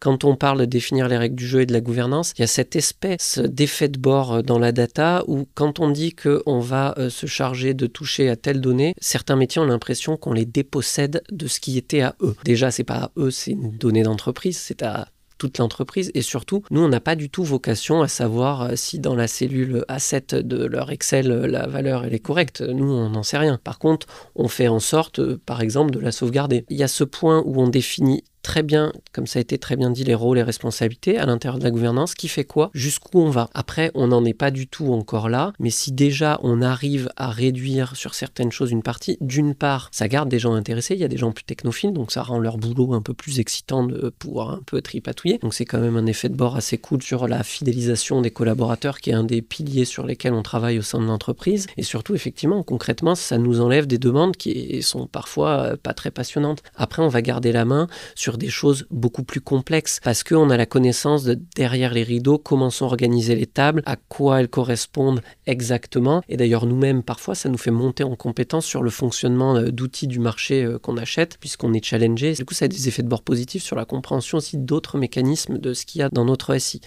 Quand on parle de définir les règles du jeu et de la gouvernance, il y a cette espèce d'effet de bord dans la data où quand on dit qu'on va se charger de toucher à telle donnée, certains métiers ont l'impression qu'on les dépossède de ce qui était à eux. Déjà, c'est pas à eux, c'est une donnée d'entreprise, c'est à toute l'entreprise et surtout, nous, on n'a pas du tout vocation à savoir si dans la cellule A7 de leur Excel, la valeur elle est correcte. Nous, on n'en sait rien. Par contre, on fait en sorte, par exemple, de la sauvegarder. Il y a ce point où on définit très bien, comme ça a été très bien dit, les rôles et responsabilités à l'intérieur de la gouvernance, qui fait quoi, jusqu'où on va. Après, on n'en est pas du tout encore là, mais si déjà on arrive à réduire sur certaines choses une partie, d'une part, ça garde des gens intéressés, il y a des gens plus technophiles, donc ça rend leur boulot un peu plus excitant de pouvoir un peu tripatouiller. Donc c'est quand même un effet de bord assez cool sur la fidélisation des collaborateurs, qui est un des piliers sur lesquels on travaille au sein de l'entreprise. Et surtout, effectivement, concrètement, ça nous enlève des demandes qui sont parfois pas très passionnantes. Après, on va garder la main sur des choses beaucoup plus complexes parce qu'on a la connaissance de derrière les rideaux, comment sont organisées les tables, à quoi elles correspondent exactement. Et d'ailleurs, nous-mêmes, parfois, ça nous fait monter en compétence sur le fonctionnement d'outils du marché qu'on achète puisqu'on est challengé. Du coup, ça a des effets de bord positifs sur la compréhension aussi d'autres mécanismes de ce qu'il y a dans notre SI.